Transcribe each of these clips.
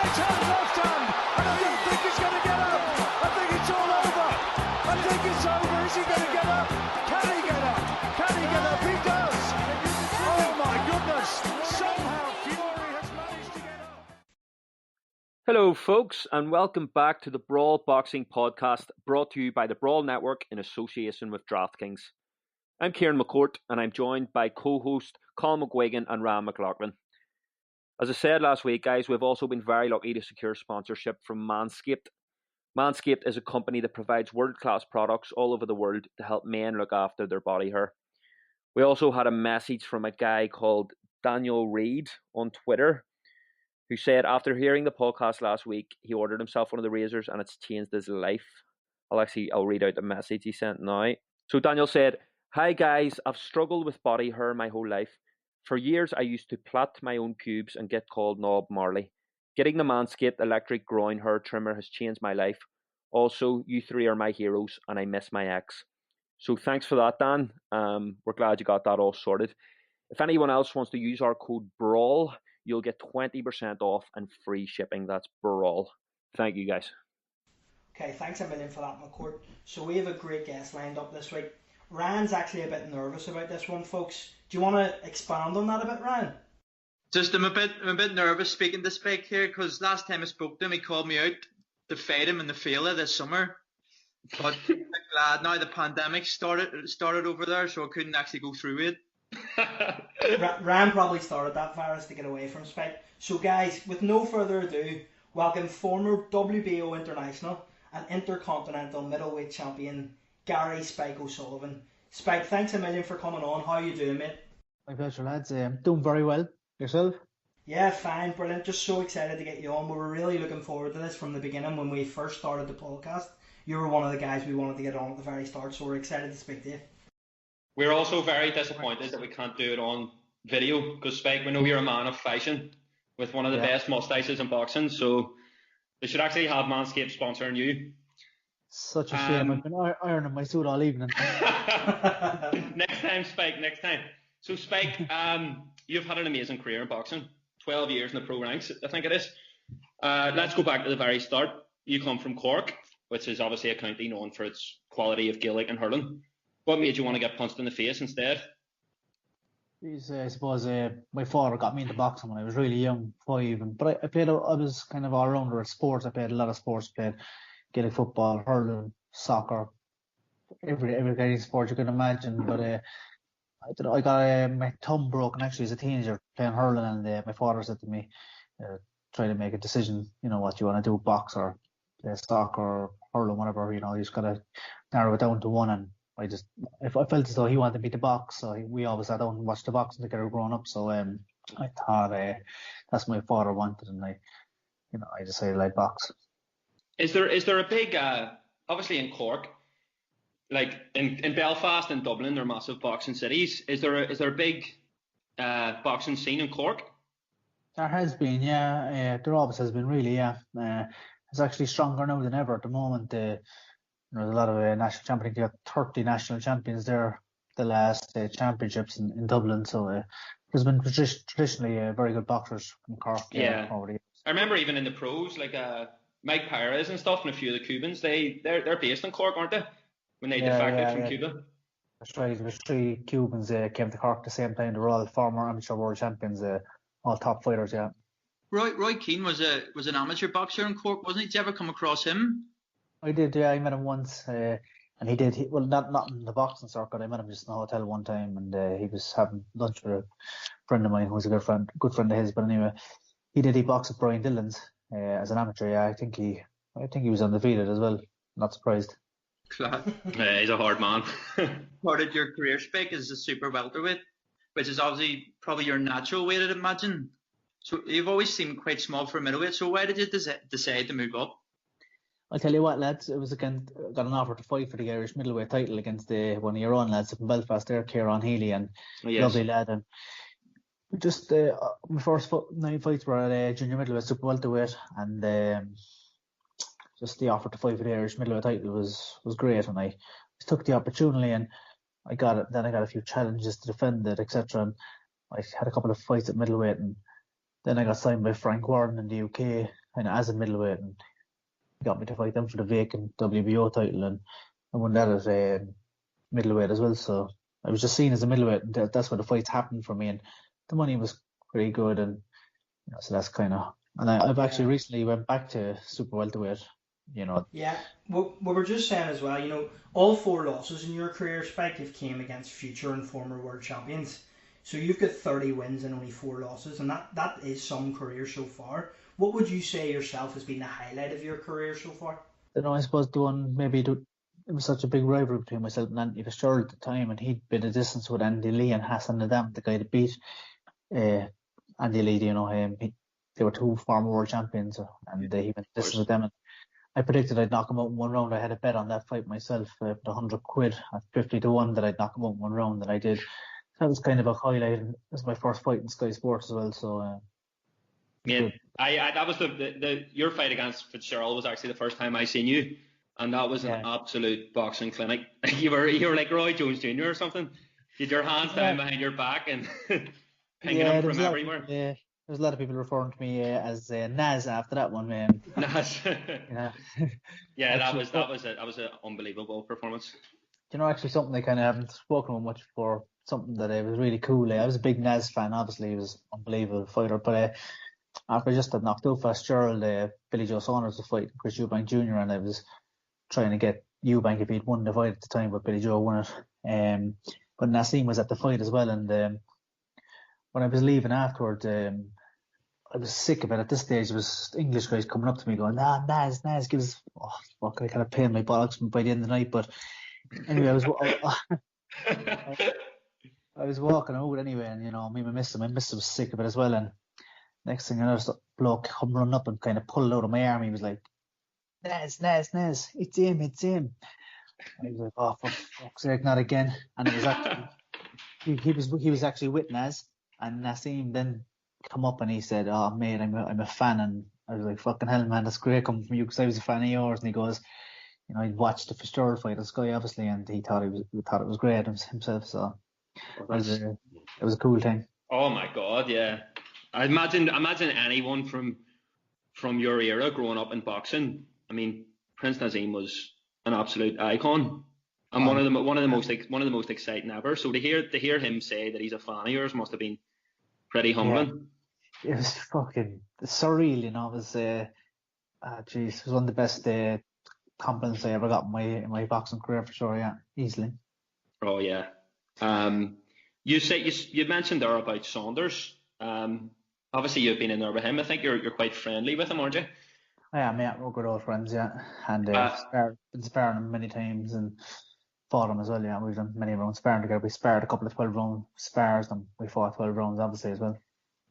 right hand, left hand, and I don't think he's going to get up. I think it's all over. I think it's over. Is he going to get up? Can he get up? Can he get up? He does. Oh my goodness. Somehow Fury has managed to get up. Hello folks, and welcome back to the Brawl Boxing Podcast, brought to you by the Brawl Network in association with DraftKings. I'm Ciaran McCourt, and I'm joined by co-host Colm and Ryan McLaughlin. As I said last week, guys, we've also been very lucky to secure sponsorship from Manscaped. Manscaped is a company that provides world-class products all over the world to help men look after their body hair. We also had a message from a guy called Daniel Reed on Twitter, who said after hearing the podcast last week, he ordered himself one of the razors and it's changed his life. I'll read out the message he sent now. So Daniel said, "Hi guys, I've struggled with body hair my whole life. For years I used to plait my own pubes and get called Knob Marley. Getting the Manscaped electric groin hair trimmer has changed my life. Also, you three are my heroes and I miss my ex." So thanks for that, Dan. We're glad you got that all sorted. If anyone else wants to use our code BRAWL, you'll get 20% off and free shipping. That's Brawl. Thank you, guys. Okay, thanks a million for that, McCourt. So we have a great guest lined up this week. Ryan's actually a bit nervous about this one, folks. Do you want to expand on that a bit, Ryan? Just I'm a bit nervous speaking to Spike here because last time I spoke to him, he called me out to fight him in the Fela this summer. But I'm glad now the pandemic started over there, so I couldn't actually go through it. Ryan probably started that virus to get away from Spike. So guys, with no further ado, welcome former WBO International and Intercontinental Middleweight Champion Gary Spike O'Sullivan. Spike, thanks a million for coming on. How are you doing, mate? My pleasure, lads. Doing very well. Yourself? Yeah, fine, brilliant. Just so excited to get you on. We were really looking forward to this from the beginning when we first started the podcast. You were one of the guys we wanted to get on at the very start, so we're excited to speak to you. We're also very disappointed that we can't do it on video because, Spike, we know you're a man of fashion with one of the best mustaches in boxing, so they should actually have Manscaped sponsoring you. Such a shame. I've been ironing my suit all evening. Next time, Spike, next time. So, Spike, you've had an amazing career in boxing, 12 years in the pro ranks, I think it is. Let's go back to the very start. You come from Cork, which is obviously a county known for its quality of Gaelic and hurling. What made you want to get punched in the face instead? I suppose my father got me into boxing when I was really young, 5. But I was kind of all rounder at sports. I played a lot of sports. Played Gaelic football, hurling, soccer, every kind of sport you can imagine. But I don't know, I got my thumb broken actually as a teenager playing hurling, and my father said to me, try to make a decision. You know what you want to do, box or play soccer, hurling, whatever. You know, you just gotta narrow it down to one. And I felt as though he wanted me to box, so we always sat down and watched the boxing together growing up. So I thought that's what my father wanted, and I decided I'd box. Is there a big obviously in Cork, like in Belfast and Dublin, they're massive boxing cities. Is there a big boxing scene in Cork? There has been, yeah. There always has been, really, yeah. It's actually stronger now than ever at the moment. There's a lot of national champions. You got 30 national champions there the last championships in Dublin. So there's been traditionally very good boxers from Cork. Yeah. Over the years. I remember even in the pros, like Mike Pires and stuff, and a few of the Cubans. They're based in Cork, aren't they? When they defected from Cuba. That's right. There was 3 Cubans came to Cork at the same time. They were all former amateur world champions, all top fighters. Yeah. Roy Keane was an amateur boxer in Cork, wasn't he? Did you ever come across him? I did, yeah. I met him once, and he did. Not in the boxing circuit. I met him just in a hotel one time, and he was having lunch with a friend of mine who was a good friend of his. But anyway, he boxed at Brian Dillon's as an amateur. Yeah, I think he was undefeated as well. Not surprised. Yeah, he's a hard man. Started your career, Spike, as a super welterweight, which is obviously probably your natural weight, I'd imagine. So you've always seemed quite small for a middleweight. So why did you decide to move up? I'll tell you what, lads, it was got an offer to fight for the Irish middleweight title against one of your own lads from Belfast there, Ciaran Healy, and lovely lad. And just my first 9 fights were at junior middleweight, super welterweight, and just the offer to fight for the Irish middleweight title was great, and I took the opportunity, and I got it. Then I got a few challenges to defend it, etc. And I had a couple of fights at middleweight, and then I got signed by Frank Warren in the UK, kind of as a middleweight, and he got me to fight them for the vacant WBO title, and I won that as middleweight as well. So I was just seen as a middleweight, and that's where the fights happened for me, and the money was pretty good, and so that's kind of. And I've actually recently went back to super welterweight. Yeah, what we were just saying as well, all 4 losses in your career, Spike, you've came against future and former world champions. So you've got 30 wins and only 4 losses, and that is some career so far. What would you say yourself has been the highlight of your career so far? I suppose the one it was such a big rivalry between myself and Andy Fitzgerald at the time, and he'd been a distance with Andy Lee and Hassan Nadam, the guy that beat Andy Lee. They were 2 former world champions, and he went distance with them. And I predicted I'd knock him out in 1 round. I had a bet on that fight myself, the 100 quid at 50 to 1 that I'd knock him out in 1 round, and I did. That was kind of a highlight. It was my first fight in Sky Sports as well, so. Yeah, that was your fight against Fitzgerald was actually the first time I seen you, and that was an absolute boxing clinic. You were like Roy Jones Jr. or something. You had your hands down behind your back and pinging him from everywhere. Yeah, there's a lot of people referring to me as Naz after that one, man. Naz. Yeah, that was an unbelievable performance. Actually something I kind of haven't spoken about much before. Something that was really cool. I was a big Naz fan. Obviously, he was an unbelievable fighter, but. After I just had knocked out Fitzgerald, Billy Joe Saunders was fighting Chris Eubank Jr. and I was trying to get Eubank if he'd won the fight at the time, but Billy Joe won it. But Nassim was at the fight as well, and when I was leaving afterward, I was sick of it. At this stage, there was English guys coming up to me going, Naz, give us... Oh, fuck, I kind of pain my bollocks by the end of the night, but anyway, I was walking out anyway, and me and my missus was sick of it as well, and next thing I noticed, a bloke come running up and kind of pulled out of my arm. He was like, Naz, it's him. I was like, oh, for fuck's sake, not again. And it was actually, he was actually with Naz, and Nassim then come up and he said, oh, mate, I'm a fan. And I was like, fucking hell, man, that's great coming from you, because I was a fan of yours. And he goes, he'd watched the Fitzgerald fight on Sky, obviously, and he thought it was great himself. So it was a cool thing. Oh my God, yeah. I imagine anyone from your era growing up in boxing. I mean, Prince Naseem was an absolute icon, and one of the most exciting ever. So to hear him say that he's a fan of yours must have been pretty humbling. Yeah. It was fucking surreal, It was it was one of the best compliments I ever got in my boxing career for sure. Yeah, easily. Oh yeah. You mentioned there about Saunders. Obviously, you've been in there with him. I think you're quite friendly with him, aren't you? Yeah, mate, we're good old friends, yeah. And been sparring him many times and fought him as well, yeah. We've done many rounds sparring together. We sparred a couple of 12-round spars and we fought 12 rounds, obviously, as well.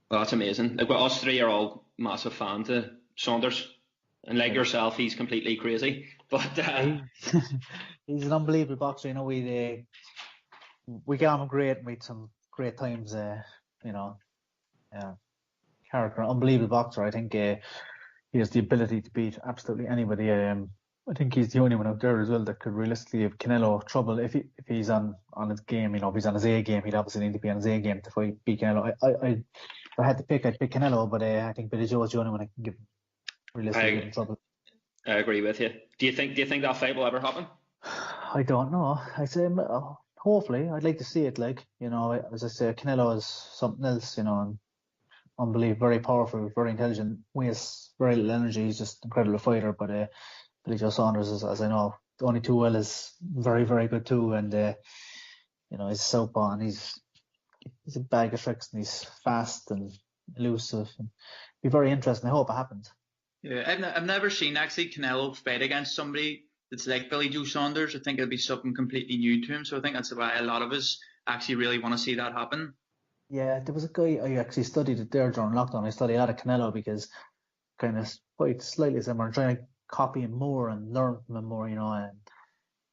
Well, that's amazing. Like, us 3 are all massive fans of Saunders. And like yourself, he's completely crazy. But he's an unbelievable boxer. We got him great and we had some great times, character, unbelievable boxer. I think he has the ability to beat absolutely anybody. I think he's the only one out there as well that could realistically give Canelo trouble if he's on his game. If he's on his A game, he'd obviously need to be on his A game to beat Canelo. If I had to pick, I'd pick Canelo, but I think Billy Joe is the only one that can give him realistically trouble. I agree with you. Do you think that fight will ever happen? I don't know. I say hopefully. I'd like to see it. As I say, Canelo is something else. And unbelievable, very powerful, very intelligent, wastes very little energy. He's just an incredible fighter. But Billy Joe Saunders is, as I know, only too well, is very, very good too. And he's southpaw and he's a bag of tricks, and he's fast and elusive. And be very interesting. I hope it happens. Yeah, I've never seen actually Canelo fight against somebody that's like Billy Joe Saunders. I think it'll be something completely new to him. So I think that's why a lot of us actually really want to see that happen. Yeah, there was a guy I actually studied it there during lockdown. I studied out of Canelo because kind of quite slightly similar, and trying to copy him more and learn from him more, and I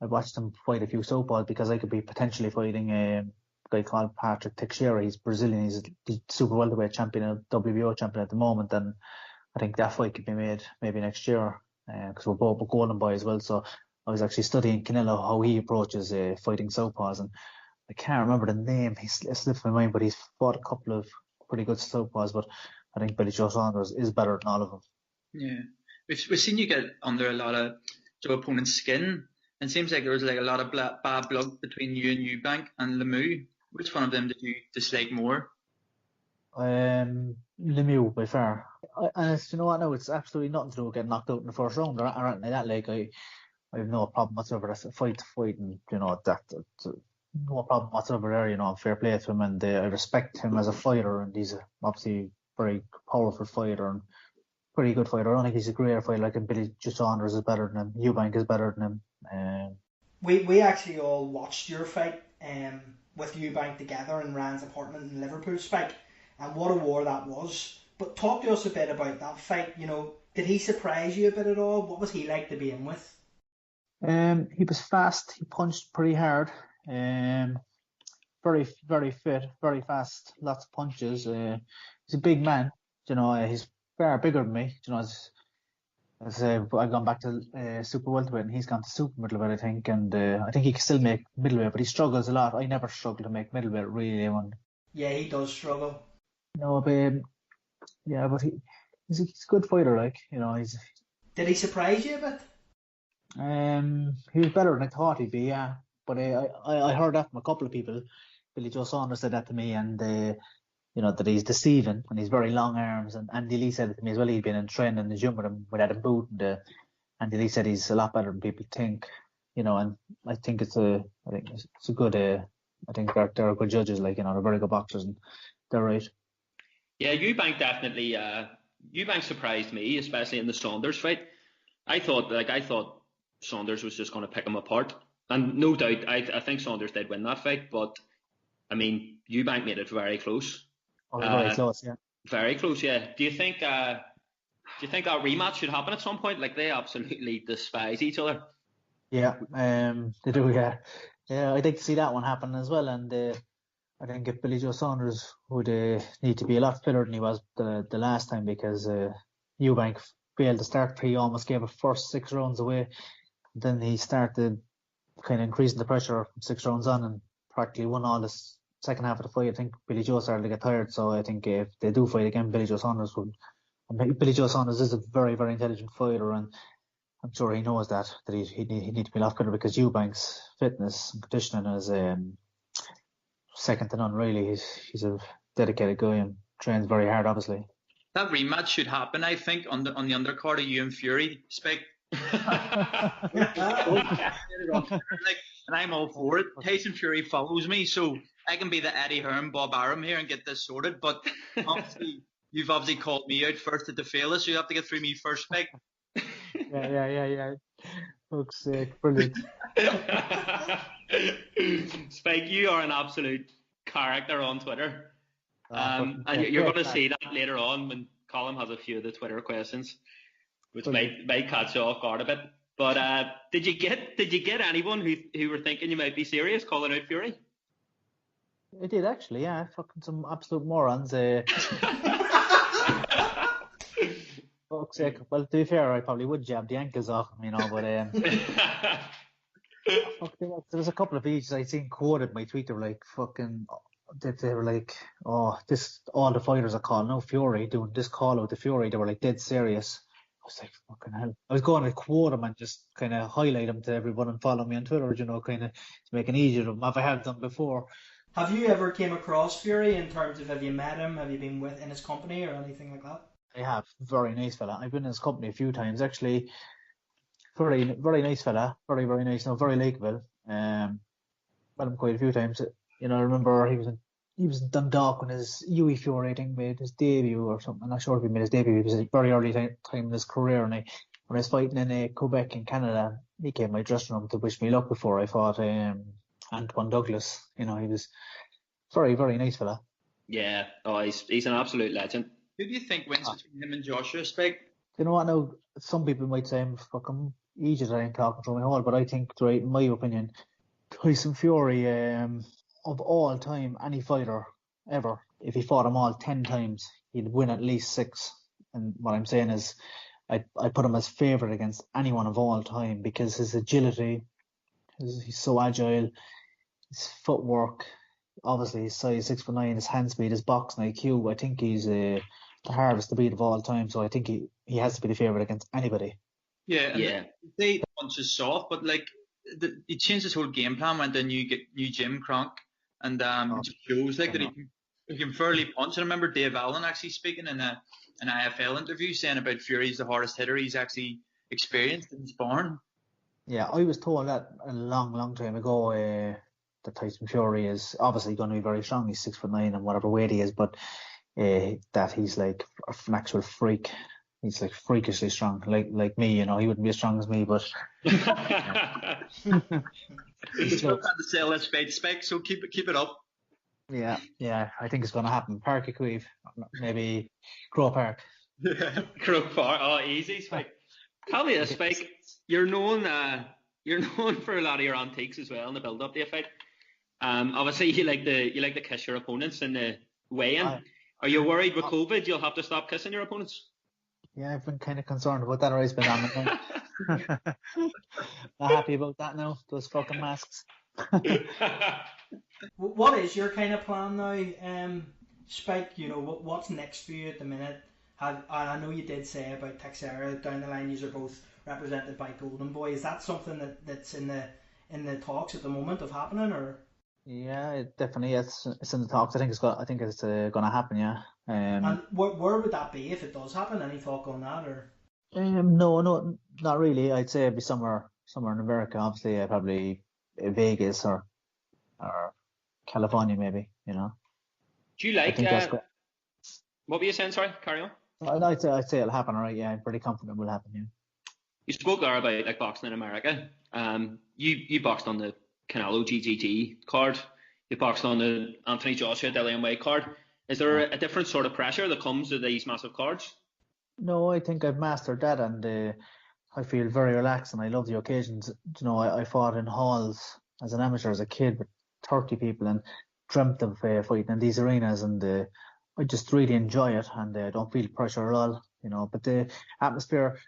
watched him fight a few southpaws because I could be potentially fighting a guy called Patrick Teixeira. He's Brazilian. He's the super welterweight champion, WBO champion at the moment, and I think that fight could be made maybe next year because we're both golden boy as well. So I was actually studying Canelo, how he approaches fighting southpaws, and I can't remember the name. It slipped my mind, but he's fought a couple of pretty good southpaws. But I think Billy Joe Saunders is better than all of them. Yeah, we've seen you get under a lot of opponent's skin. It seems like there was like a lot of bad blood between you and Eubank and Lemieux. Which one of them did you dislike more? Lemieux by far. And it's, you know what, now it's absolutely nothing to do with getting knocked out in the first round or anything like that. Like I have no problem whatsoever. That's a fight, and you know that's no problem whatsoever there. You know, fair play to him, and I respect him as a fighter, and he's obviously a very powerful fighter and pretty good fighter. I don't think he's a greater fighter. Like Billy Joe Saunders is better than him. Eubank is better than him. We actually all watched your fight with Eubank together in Ryan's apartment in Liverpool, Spike, and what a war that was. But talk to us a bit about that fight. You know, did he surprise you a bit at all? What was he like to be in with? He was fast. He punched pretty hard. Very, very fit, very fast. Lots of punches. He's a big man. You know, he's far bigger than me. You know, as I've gone back to super welterweight and he's gone to super middleweight, I think, and I think he can still make middleweight, but he struggles a lot. I never struggle to make middleweight really. Yeah, he does struggle. No, but yeah, but he's a good fighter. Like, you know, Did he surprise you a bit? He was better than I thought he'd be. Yeah, but I heard that from a couple of people. Billy Joe Saunders said that to me, and you know, that he's deceiving and he's very long arms. And Andy Lee said it to me as well. He'd been in training in the gym with him with Adam Boot, and Andy Lee said he's a lot better than people think. You know, and I think it's a good. I think they're good judges. Like, you know, they're very good boxers, and they're right. Yeah, Eubank definitely. Eubank surprised me, especially in the Saunders fight. I thought Saunders was just going to pick him apart, and no doubt, I think Saunders did win that fight. But I mean, Eubank made it very close. Oh, very close, yeah. Very close, yeah. Do you think that rematch should happen at some point? Like, they absolutely despise each other. Yeah, they do, yeah. Yeah, I'd like to see that one happen as well. And I think if Billy Joe Saunders would need to be a lot fitter than he was the last time, because Eubank failed to start. He almost gave the first 6 rounds away. Then he started kind of increasing the pressure from 6 rounds on and practically won all this second half of the fight. I think Billy Joe started to get tired, so I think if they do fight again, Billy Joe Saunders would. Billy Joe Saunders is a very, very intelligent fighter, and I'm sure he knows that he need to be a lot better, because Eubank's fitness and conditioning is second to none. Really, he's a dedicated guy and trains very hard, obviously. That rematch should happen, I think, on the undercard of you and Fury. Spike. And I'm all for it. Tyson Fury follows me, so I can be the Eddie Hearn, Bob Arum here and get this sorted. But obviously, you've called me out first at the failure, so you have to get through me first, Spike. Yeah. Fuck's sake, brilliant. Spike, you are an absolute character on Twitter. And you're going to see that later on when Colm has a few of the Twitter questions, which might catch you off guard a bit. But did you get anyone who were thinking you might be serious calling out Fury? I did, actually, yeah. Fucking some absolute morons. Fuck's sake. Well, to be fair, I probably would jab the ankles off him, you know, but there was a couple of pages I'd seen quoted my tweet. They were like, fucking, they were like, oh, this, all the fighters are calling out Fury, doing this call out to Fury. They were like dead serious. I was like, fucking hell. I was going to quote him and just kind of highlight him to everyone and follow me on Twitter, you know, kind of to make it easier to him, if I have done before. Have you ever came across Fury in terms of, have you met him? Have you been in his company or anything like that? I have. Very nice fella. I've been in his company a few times, actually. Very, very nice fella. Very, very nice. No, very likeable. Met him quite a few times. You know, I remember he was in Dundalk when his Huey Fury, I think, made his debut or something. I'm not sure if he made his debut. It was a very early time in his career, and when I was fighting in Quebec in Canada, he came to my dressing room to wish me luck before I fought Antoine Douglas. You know, he was very, very nice fella. Yeah, he's an absolute legend. Who do you think wins between him and Joshua, Spike? You know what, now, some people might say I'm fucking idiot, I ain't talking through my hole, but I think, right, in my opinion, Tyson Fury, of all time, any fighter ever, if he fought them all 10 times, he'd win at least 6. And what I'm saying is, I put him as favourite against anyone of all time, because his agility, he's so agile, his footwork, obviously his size 6'9", his hand speed, his boxing IQ. I think he's the hardest to beat of all time. So I think he has to be the favourite against anybody. Yeah, and Yeah. they punch is soft, but like he changed his whole game plan, went to new gym crank, and it just shows like that he can fairly punch. And I remember Dave Allen actually speaking in an IFL interview saying about Fury's the hardest hitter he's actually experienced in sparring. Yeah, I was told that a long time ago. That Tyson Fury is obviously going to be very strong. He's 6'9" and whatever weight he is, but that he's like an actual freak. He's like freakishly strong, like me. You know, he wouldn't be as strong as me, but He's still trying to sell that spec, so keep it up. Yeah, I think it's going to happen. Parky Queeve, maybe Crow Park. Crook Park. Oh, easy, Spike. Tell me this, Spike. You're known for a lot of your antiques as well in the build up to a fight. Obviously you like to kiss your opponents in the weigh-in. Are you worried with COVID you'll have to stop kissing your opponents? Yeah, I've been kind of concerned about that. I've been on it. Not happy about that now. Those fucking masks. What is your kind of plan now, Spike? You know, what's next for you at the minute? I know you did say about Texera down the line. You are both represented by Golden Boy. Is that something that's in the talks at the moment of happening, or? Yeah, it definitely it's in the talks. I think it's going to happen. Yeah. And where would that be if it does happen? Any talk on that, or? No, not really. I'd say it'd be somewhere in America. Obviously, probably Vegas or California, maybe. You know. Do you like? What were you saying? Sorry, carry on. I'd say it'll happen. All right. Yeah, I'm pretty confident it will happen. Yeah. You spoke there about like boxing in America. You boxed on the Canelo GGG card. You boxed on the Anthony Joshua Dillian Wade card. Is there a different sort of pressure that comes with these massive cards? No, I think I've mastered that, and I feel very relaxed, and I love the occasions. You know, I fought in halls as an amateur, as a kid, with 30 people, and dreamt of fighting in these arenas, and I just really enjoy it, and I don't feel pressure at all. You know, but the atmosphere.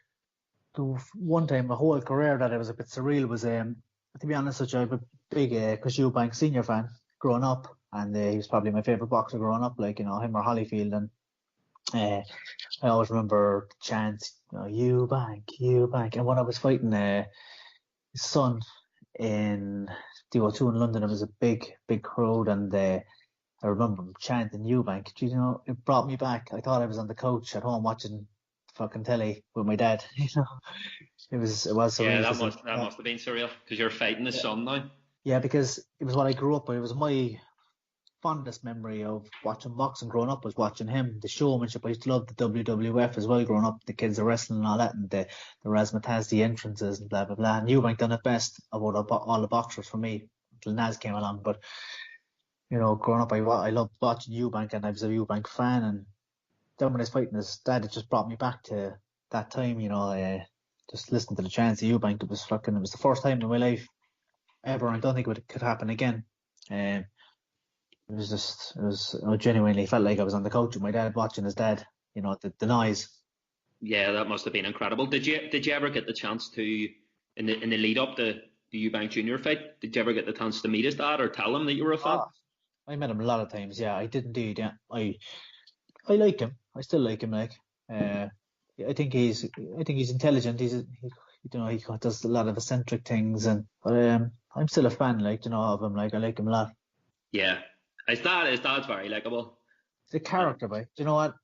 The one time, my whole career that I was a bit surreal was, to be honest with you, I'm a big Chris Eubank senior fan growing up, and he was probably my favourite boxer growing up, like, you know, him or Holyfield, and I always remember the chants, you know, Eubank, and when I was fighting his son in the O2 in London, it was a big crowd, and I remember him chanting Eubank. You know, it brought me back. I thought I was on the couch at home watching fucking telly with my dad. You know, it was surreal. Yeah, that must have been surreal because you're fighting his son now. Yeah, because it was what I grew up with. It was my fondest memory of watching boxing growing up was watching him. The showmanship. I used to love the WWF as well growing up. The kids are wrestling and all that, and the razzmatazz, the entrances and blah blah blah. And Eubank done it best about all the boxers for me until Naz came along. But you know, growing up, I loved watching Eubank, and I was a Eubank fan. And then when I was fighting his dad, it just brought me back to that time. You know, just listening to the chants of Eubank. It was the first time in my life ever. I don't think it could happen again. I genuinely felt like I was on the couch with my dad watching his dad. You know, the noise. Yeah, that must have been incredible. Did you ever get the chance to in the lead up to the Eubank Junior fight? Did you ever get the chance to meet his dad or tell him that you were a fan? I met him a lot of times. Yeah, I did indeed. Yeah, I like him. I still like him. Like, I think he's intelligent. He does a lot of eccentric things, but I'm still a fan. Like, you know, of him. Like, I like him a lot. Yeah, his dad's very likable. He's a character, but you know what?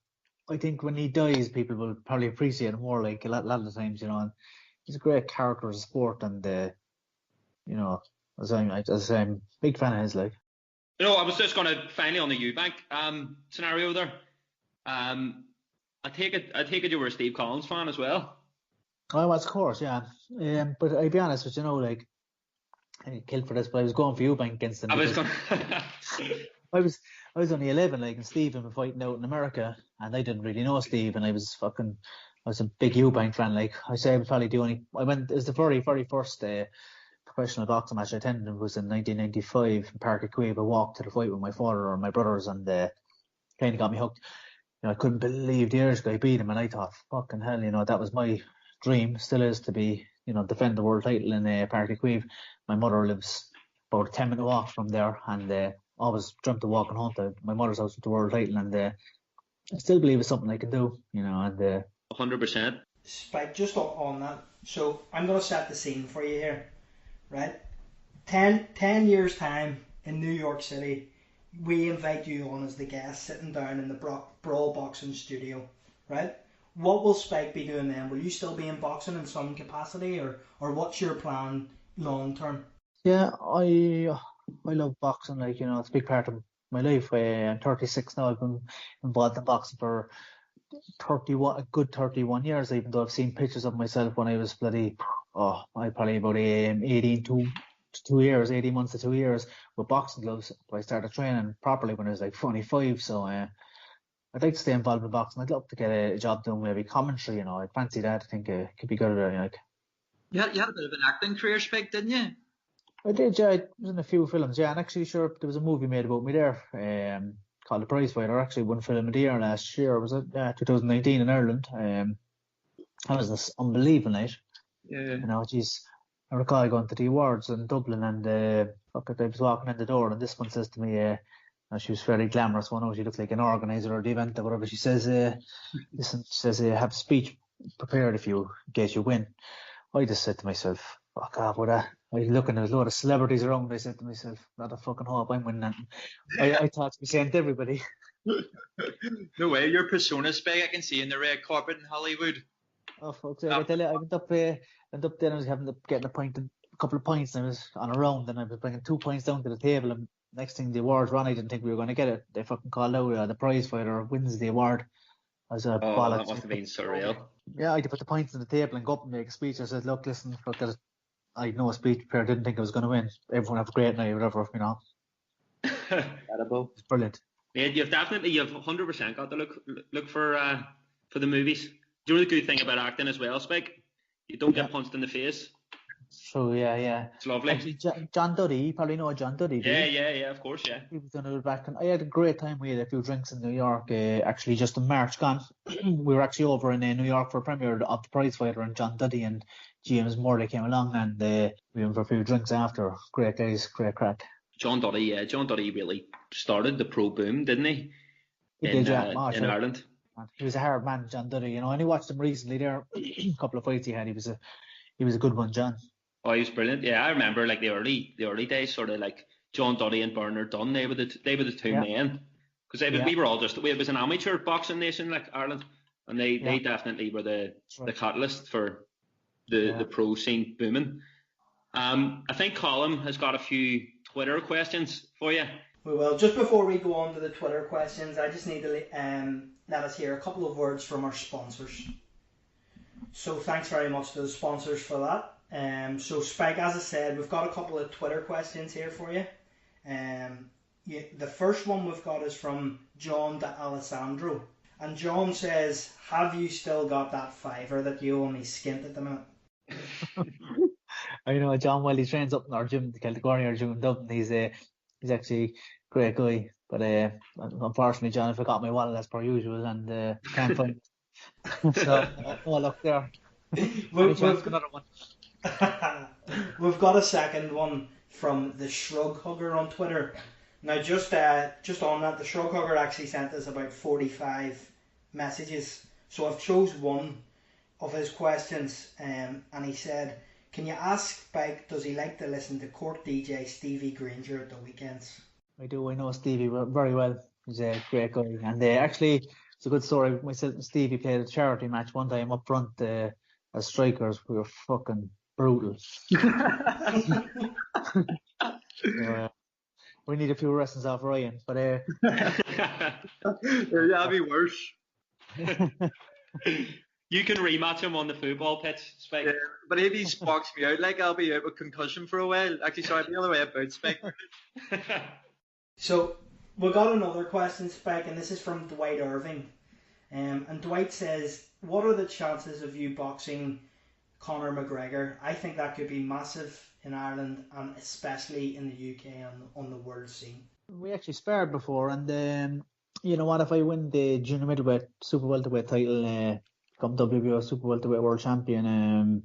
I think when he dies, people will probably appreciate him more. Like a lot of the times, you know, and he's a great character of sport, and you know, as I'm a big fan of his. Like, you know, I was just going to finally on the Eubank scenario there. I take it you were a Steve Collins fan as well. I was, of course, yeah. But I'll be honest with you, know, like, I get killed for this, but I was going for Eubank against him. I was only 11, like, and Steve had been fighting out in America, and I didn't really know Steve, and I was a big Eubank fan. Like, I say I was probably it was the very, very first professional boxing match I attended. It was in 1995 in Park Equave. I walked to the fight with my father or my brothers, and kind of got me hooked. You know, I couldn't believe the Irish guy beat him, and I thought, fucking hell, you know, that was my dream, still is, to be, you know, defend the world title in Park Equave. My mother lives about a 10-minute walk from there, and always dreamt of walking home to my mother's house with the world title. And I still believe it's something I can do, and 100%. Spike, just on that. So I'm going to set the scene for you here, right? 10 years time in New York City, we invite you on as the guest, sitting down in the Brawl boxing studio, right? What will Spike be doing then? Will you still be in boxing in some capacity, or what's your plan long term? Yeah, I love boxing. Like, it's a big part of my life. I'm 36 now. I've been involved in boxing for 31 years, even though I've seen pictures of myself when I was I probably about 18 months to 2 years with boxing gloves. But I started training properly when I was like 25. So I'd like to stay involved in boxing. I'd love to get a job doing maybe commentary. I'd fancy that. I think it could be good. Like. You had a bit of an acting career, Spike, didn't you? I did, yeah. I was in a few films, yeah. And actually, sure, there was a movie made about me there, called The Prize Fighter. Actually, won Film of the Year last year. Was it 2019 in Ireland? That was this unbelievable night. Yeah. I recall going to the awards in Dublin, and I was walking in the door, and this one says to me, she was very glamorous one. She looked like an organizer of the event or whatever. She says, listen, she says, have a speech prepared in case you win. I just said to myself, fuck off with that. I was looking, there was a lot of celebrities around. I said to myself, not a fucking hope I'm winning that. I thought to be saying to everybody. No way, your persona, Spike, I can see in the red carpet in Hollywood. Oh, fuck's sake. I tell you, I went up there and I was getting a couple of points, and I was on a round, and I was bringing 2 points down to the table, and next thing the awards ran, I didn't think we were going to get it. They fucking called out the prize fighter wins the award. That must have been surreal. Yeah, I had to put the points on the table and go up and make a speech. I said, look, listen, I had no speech prepared, didn't think I was going to win. Everyone have a great night, whatever, Incredible. It's brilliant. Yeah, you've 100% got to look for the movies. Do you know the good thing about acting as well, Spike? You don't get punched in the face. So yeah. It's lovely. Actually, John Duddy, you probably know John Duddy, do you? Yeah, of course, yeah. He was doing it back, and I had a great time. We had a few drinks in New York, actually just in March gone. We were actually over in New York for a premiere of The Prize Fighter, and John Duddy and James Morley came along, and we went for a few drinks after. Great guys, great crack. John Duddy really started the pro boom, didn't he? In Ireland. He was a hard man, John Duddy. I only watched him recently there. A couple of fights he had. He was a good one, John. Oh, he was brilliant. Yeah, I remember like the early days, sort of like John Duddy and Bernard Dunn. They were the two men, because we were all it was an amateur boxing nation like Ireland, and they definitely were the catalyst for the pro scene booming. I think Colm has got a few Twitter questions for you. We will. Just before we go on to the Twitter questions, I just need to let us hear a couple of words from our sponsors. So thanks very much to the sponsors for that. So Spike, as I said, we've got a couple of Twitter questions here for you. The first one we've got is from John de Alessandro. And John says, have you still got that fiver that you only skint at the minute? I know John, well, he trains up in our gym, the Celtic Warrior gym in Dublin. He's actually a great guy. But unfortunately, John, I forgot my wallet as per usual, and can't find it. So, no luck there. We've another one. We've got a second one from the Shrug Hugger on Twitter. Now, just on that, the Shrug Hugger actually sent us about 45 messages. So I've chose one of his questions, and he said, can you ask Spike, does he like to listen to Cork DJ Stevie Granger at the weekends? I do. I know Stevie very well. He's a great guy. And actually, it's a good story. Myself and Stevie played a charity match one time up front as strikers. We were fucking brutal. We need a few lessons off Ryan, but that'd be worse. You can rematch him on the football pitch, Spike. Yeah, but if he sparks me out, like I'll be out with concussion for a while. Actually, sorry, the other way about, Spike. So we got another question, Spike, and this is from Dwight Irving. And Dwight says, what are the chances of you boxing Conor McGregor? I think that could be massive in Ireland, and especially in the UK on the world scene. We actually sparred before, and you know what? If I win the junior middleweight super welterweight title, become WBO super welterweight world champion,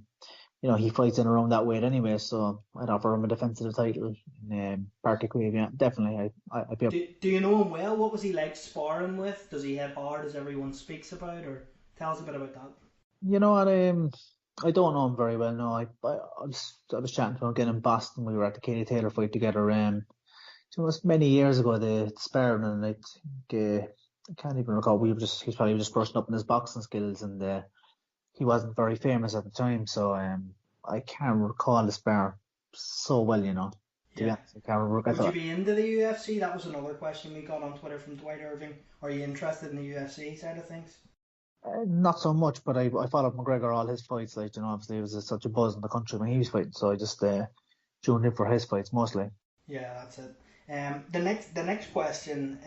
he fights in around that weight anyway, so I'd offer him a defensive title in Partick Wave. Yeah, definitely. I'd be up. Do you know him well? What was he like sparring with? Does he hit hard as everyone speaks about, or tell us a bit about that? You know what? I don't know him very well. No, I was chatting to him again in Boston. We were at the Katie Taylor fight together. It was many years ago. The sparring, and I can't even recall. He's probably just brushing up on his boxing skills, and he wasn't very famous at the time. So I can't recall the spar so well. To be honest, I can't remember. Would you be into the UFC? That was another question we got on Twitter from Dwight Irving. Are you interested in the UFC side of things? Not so much, but I followed McGregor all his fights. Obviously it was such a buzz in the country when he was fighting, so I just tuned in for his fights mostly. Yeah, that's it. The next question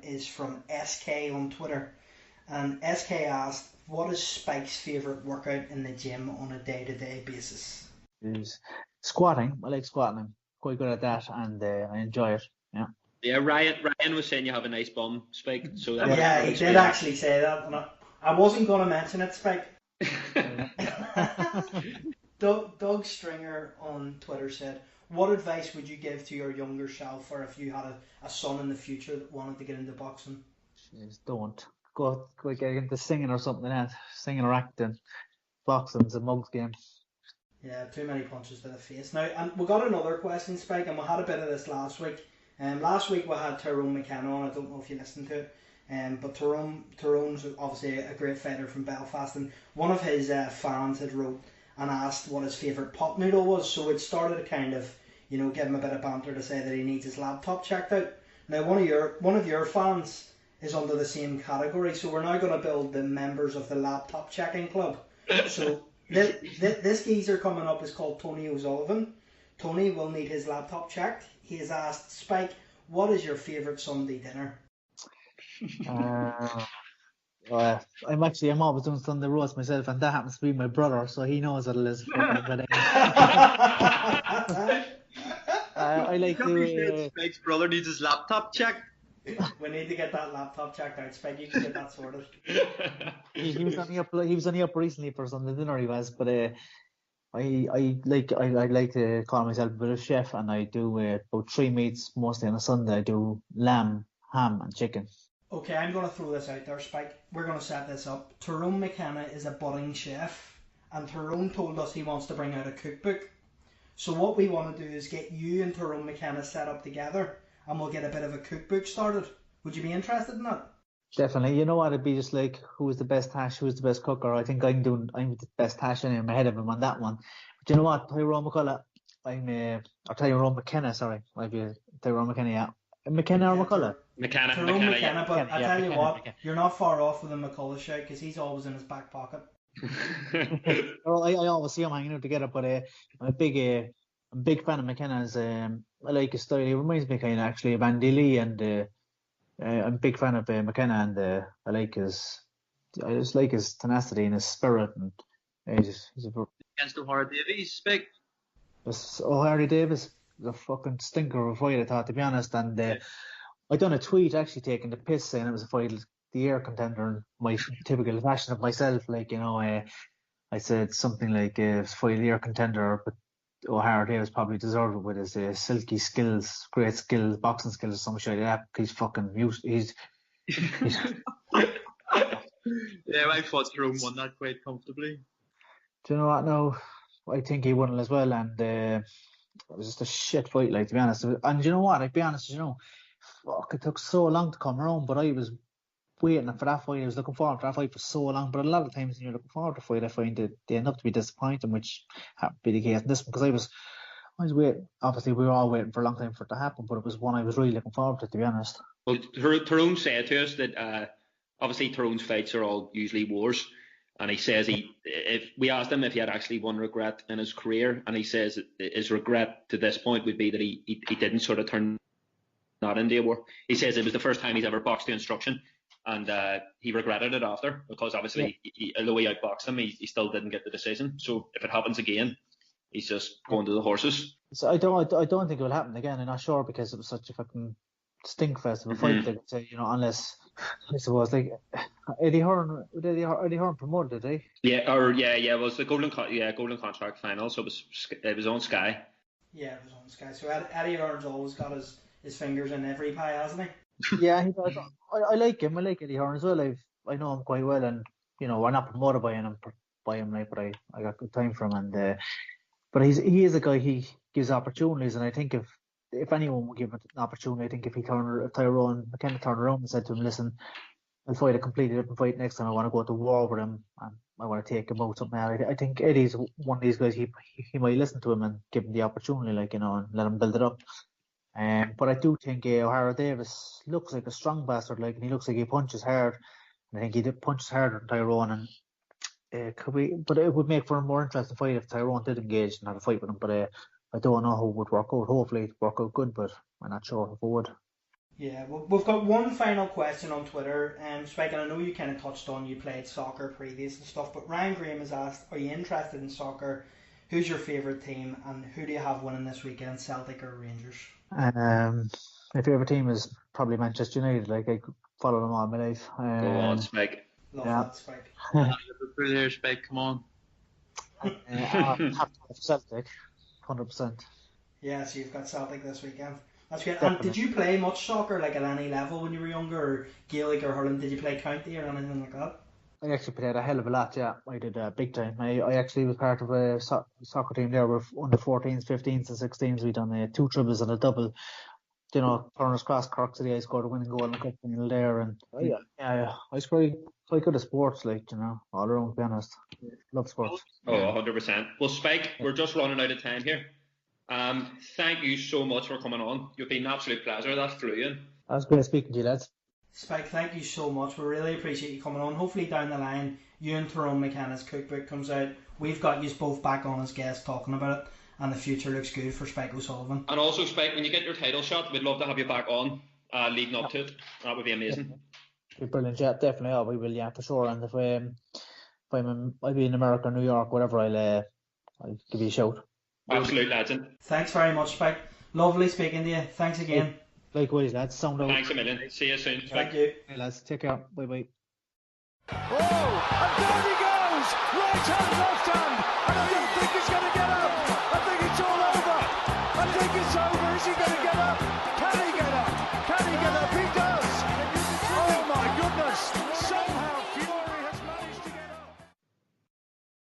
is from SK on Twitter, and SK asked, "What is Spike's favourite workout in the gym on a day-to-day basis?" Is squatting. I like squatting. I'm quite good at that, and I enjoy it. Yeah. Yeah, Ryan was saying you have a nice bum, Spike. So yeah, he did actually say that. And I wasn't going to mention it, Spike. Doug Stringer on Twitter said, "What advice would you give to your younger self, or if you had a son in the future that wanted to get into boxing?" Jeez, don't go get into singing or something like that. Singing or acting. Boxing's a mug's game. Yeah, too many punches to the face. Now, we got another question, Spike, and we had a bit of this last week. Last week we had Tyrone McKenna on. I don't know if you listened to it. But Tyrone's obviously a great fighter from Belfast, and one of his fans had wrote and asked what his favourite pot noodle was, so it started to kind of, give him a bit of banter to say that he needs his laptop checked out. Now one of your fans is under the same category, so we're now going to build the members of the laptop checking club. So this geezer coming up is called Tony O'Sullivan. Tony will need his laptop checked. He has asked, "Spike, what is your favourite Sunday dinner?" I'm always doing Sunday roast myself, and that happens to be my brother, so he knows what it is. I like to. Spike's brother needs his laptop checked. We need to get that laptop checked out, Spike. You can get that sorted. He was only up recently for Sunday dinner. He was, but I like to call myself a bit of chef, and I do about 3 meats mostly on a Sunday. I do lamb, ham, and chicken. Okay, I'm going to throw this out there, Spike. We're going to set this up. Tyrone McKenna is a budding chef, and Tyrone told us he wants to bring out a cookbook. So what we want to do is get you and Tyrone McKenna set up together, and we'll get a bit of a cookbook started. Would you be interested in that? Definitely. You know what? It'd be just like, who's the best hash, who's the best cooker. I think I'm the best hash in my head of him on that one. But you know what? Tyrone McKenna, sorry. I'd be Tyrone McKenna, yeah. McKenna or McCullough? Tyrone McKenna, yeah. but I tell you what, you're not far off with a McCullough shout, because he's always in his back pocket. Well, I always see them hanging out together, but I'm a big fan of McKenna's. I like his style. He reminds me kind of actually of Andy Lee, and I'm a big fan of McKenna, and I just like his tenacity and his spirit, and he's Against O'Hara Davies, Spike. O'Hara Davis was a fucking stinker of a fight, I thought, to be honest, and I done a tweet actually taking the piss, saying it was a fight the year contender, in my typical fashion of myself, I said something like it's fight of the year contender, but O'Hara Davis probably deserved it with his silky skills, great skills, boxing skills, or some shit like that. He's fucking he's Yeah, I thought Tyrone won that quite comfortably. Do you know what? No, I think he won it as well, and it was just a shit fight, to be honest. And you know what? I'd be honest, fuck, it took so long to come around, but I was waiting for that fight. I was looking forward to that fight for so long, but a lot of times when you're looking forward to a fight, I find that they end up to be disappointing, which happened to be the case in this one, because I was waiting. Obviously, we were all waiting for a long time for it to happen, but it was one I was really looking forward to be honest. Well, Tyrone said to us that obviously Tyrone's fights are all usually wars, and he says if we asked him if he had actually one regret in his career, and he says his regret to this point would be that he didn't sort of turn that into a war. He says it was the first time he's ever boxed to instruction, and he regretted it after, because obviously although he outboxed him, he still didn't get the decision. So if it happens again, he's just going to the horses. So I don't think it will happen again. I'm not sure, because it was such a fucking stink fest of a fight. Unless I suppose Eddie Hearn promoted, did he? Yeah, it was the golden contract final, so it was on Sky. Yeah, it was on Sky. So Eddie Hearn's always got his fingers in every pie, hasn't he? Yeah, he does. I like him. I like Eddie Hearn as well. I know him quite well, and we're not promoted by him, like, but I got good time for him, and but he is a guy. He gives opportunities, and I think if anyone would give him an opportunity, I think if Tyrone McKenna turned around and said to him, "Listen, I'll fight a completely different fight next time. I want to go to war with him, and I want to take him out something." I think Eddie's one of these guys. He might listen to him and give him the opportunity, like, and let him build it up. But I do think O'Hara Davis looks like a strong bastard, like, and he looks like he punches hard. And I think he punches harder than Tyrone, and but it would make for a more interesting fight if Tyrone did engage and have a fight with him. But I don't know how it would work out. Hopefully it would work out good, but I'm not sure if it would. Yeah, well, we've got one final question on Twitter. Spike, and I know you kind of touched on you played soccer previous and stuff, but Ryan Graham has asked, are you interested in soccer? Who's your favourite team, and who do you have winning this weekend, Celtic or Rangers? My favourite team is probably Manchester United. Like, I follow them all my life. Go on, Spike. Love that, Spike. Liverpool here, Spike, come on. Celtic, 100%. Yeah, so you've got Celtic this weekend. That's great. And did you play much soccer, like, at any level when you were younger, or Gaelic or hurling? Did you play county or anything like that? I actually played a hell of a lot, yeah. I did big time. I actually was part of a soccer team there with under 14s, 15s and 16s. We done 2 triples and a double. Turner's Cross, Cork City, I scored a winning goal in the cup final there. And I was quite good at sports, like, all around, to be honest. Love sports. Oh, 100%. Well, Spike, we're just running out of time here. Thank you so much for coming on. You've been an absolute pleasure. That's brilliant. That was great speaking to you, lads. Spike, thank you so much. We really appreciate you coming on. Hopefully down the line, you and Tyrone McKenna's cookbook comes out. We've got you both back on as guests talking about it, and the future looks good for Spike O'Sullivan. And also, Spike, when you get your title shot, we'd love to have you back on leading up to it. That would be amazing. Brilliant, yeah, definitely. Oh, we will, yeah, for sure. And if I'll be in America, New York, whatever, I'll give you a shout. Absolute legend. Thanks very much, Spike. Lovely speaking to you. Thanks again. Likewise, lads. Sound out. Thanks a million. See you soon. Thank you. Hey, lads. Take care. Bye-bye. Oh,